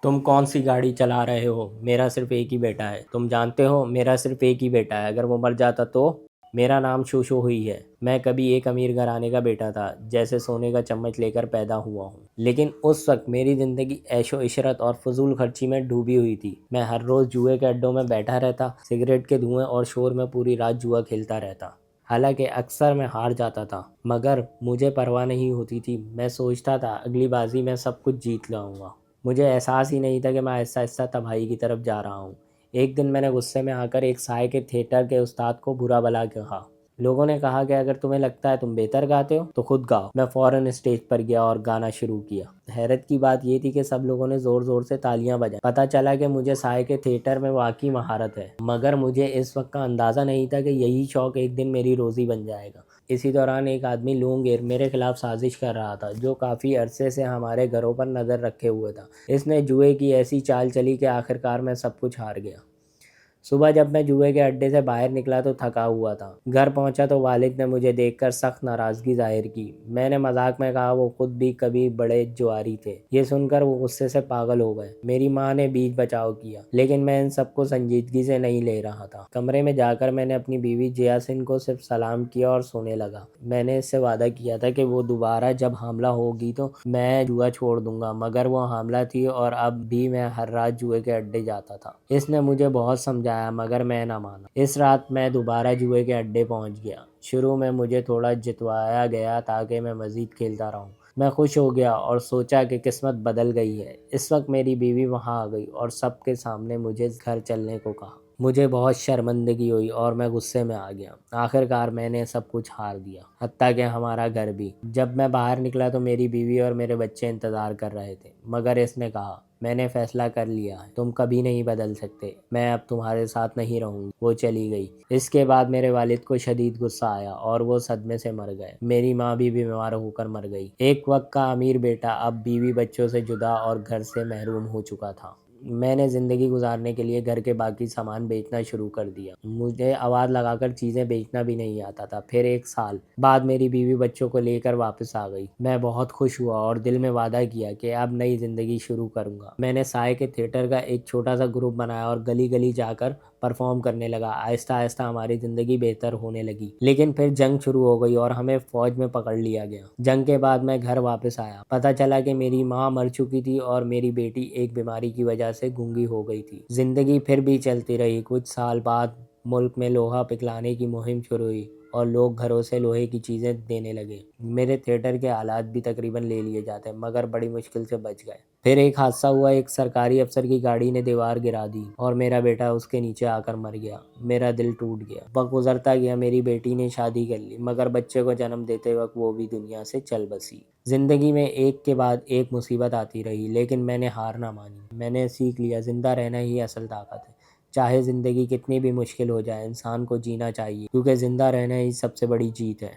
तुम कौन सी गाड़ी चला रहे हो? मेरा सिर्फ एक ही बेटा है। तुम जानते हो मेरा सिर्फ एक ही बेटा है। अगर वो मर जाता तो? मेरा नाम शोशो हुई है। मैं कभी एक अमीर घराने का बेटा था, जैसे सोने का चम्मच लेकर पैदा हुआ हूँ। लेकिन उस वक्त मेरी ज़िंदगी ऐशो इशरत और फजूल खर्ची में डूबी हुई थी। मैं हर रोज़ जुए के अड्डों में बैठा रहता, सिगरेट के धुएं और शोर में पूरी रात जुआ खेलता रहता। हालांकि अक्सर मैं हार जाता था, मगर मुझे परवाह नहीं होती थी। मैं सोचता था अगली बाजी में सब कुछ जीत लाऊंगा। मुझे एहसास ही नहीं था कि मैं आहिस्ता आहिस्ता तबाही की तरफ जा रहा हूँ। एक दिन मैंने गुस्से में आकर एक साय के थिएटर के उस्ताद को बुरा भला कहा। लोगों ने कहा कि अगर तुम्हें लगता है तुम बेहतर गाते हो तो खुद गाओ। मैं फ़ौरन स्टेज पर गया और गाना शुरू किया। हैरत की बात ये थी कि सब लोगों ने ज़ोर ज़ोर से तालियां बजाई। पता चला कि मुझे साय के थिएटर में वाकई महारत है, मगर मुझे इस वक्त का अंदाज़ा नहीं था कि यही शौक़ एक दिन मेरी रोज़ी बन जाएगा। इसी दौरान एक आदमी लूंगेर मेरे खिलाफ साजिश कर रहा था, जो काफ़ी अरसे से हमारे घरों पर नज़र रखे हुए था। इसने जुए की ऐसी चाल चली कि आखिरकार मैं सब कुछ हार गया। सुबह जब मैं जुए के अड्डे से बाहर निकला तो थका हुआ था। घर पहुंचा तो वालिद ने मुझे देखकर सख्त नाराज़गी जाहिर की। मैंने मजाक में कहा वो खुद भी कभी बड़े जुआरी थे। ये सुनकर वो गुस्से से पागल हो गए। मेरी माँ ने बीच बचाव किया, लेकिन मैं इन सबको संजीदगी से नहीं ले रहा था। कमरे में जाकर मैंने अपनी बीवी जियासिन को सिर्फ सलाम किया और सोने लगा। मैंने इससे वादा किया था कि वो दोबारा जब हामला होगी तो मैं जुआ छोड़ दूंगा, मगर वो हामला थी और अब भी मैं हर रात जुए के अड्डे जाता था। इसने मुझे बहुत समझाया, मगर मैं ना माना। इस रात मैं दोबारा जुए के अड्डे पहुंच गया। शुरू में मुझे थोड़ा जितवाया गया ताकि मैं मज़ीद खेलता रहूं। मैं खुश हो गया और सोचा कि किस्मत बदल गई है। इस वक्त मेरी बीवी वहां आ गई और सबके सामने मुझे घर चलने को कहा। मुझे बहुत शर्मिंदगी हुई और मैं गुस्से में आ गया। आखिरकार मैंने सब कुछ हार दिया, हत्ता कि हमारा घर भी। जब मैं बाहर निकला तो मेरी बीवी और मेरे बच्चे इंतज़ार कर रहे थे, मगर इसने कहा मैंने फैसला कर लिया है, तुम कभी नहीं बदल सकते। मैं अब तुम्हारे साथ नहीं रहूंगी। वो चली गई। इसके बाद मेरे वालिद को शदीद गुस्सा आया और वो सदमे से मर गए। मेरी माँ भी बीमार होकर मर गई। एक वक्त का अमीर बेटा अब बीवी बच्चों से जुदा और घर से महरूम हो चुका था। मैंने ज़िंदगी गुजारने के लिए घर के बाकी सामान बेचना शुरू कर दिया। मुझे आवाज़ लगाकर चीज़ें बेचना भी नहीं आता था। फिर एक साल बाद मेरी बीवी बच्चों को लेकर वापस आ गई। मैं बहुत खुश हुआ और दिल में वादा किया कि अब नई ज़िंदगी शुरू करूँगा। मैंने साय के थिएटर का एक छोटा सा ग्रुप बनाया और गली गली जाकर परफॉर्म करने लगा। आहिस्ता आहिस्ता हमारी ज़िंदगी बेहतर होने लगी। लेकिन फिर जंग शुरू हो गई और हमें फ़ौज में पकड़ लिया गया। जंग के बाद मैं घर वापस आया। पता चला कि मेरी माँ मर चुकी थी और मेरी बेटी एक बीमारी की वजह से गूंगी हो गई थी। ज़िंदगी फिर भी चलती रही। कुछ साल बाद मुल्क में लोहा पिघलाने की मुहिम शुरू हुई और लोग घरों से लोहे की चीज़ें देने लगे। मेरे थिएटर के आलात भी तकरीबन ले लिए जाते, मगर बड़ी मुश्किल से बच गए। फिर एक हादसा हुआ। एक सरकारी अफसर की गाड़ी ने दीवार गिरा दी और मेरा बेटा उसके नीचे आकर मर गया। मेरा दिल टूट गया। वक्त गुजरता गया। मेरी बेटी ने शादी कर ली, मगर बच्चे को जन्म देते वक्त वो भी दुनिया से चल बसी। ज़िंदगी में एक के बाद एक मुसीबत आती रही, लेकिन मैंने हार ना मानी। मैंने सीख लिया ज़िंदा रहना ही असल ताकत है। चाहे ज़िंदगी कितनी भी मुश्किल हो जाए, इंसान को जीना चाहिए, क्योंकि ज़िंदा रहना ही सबसे बड़ी जीत है।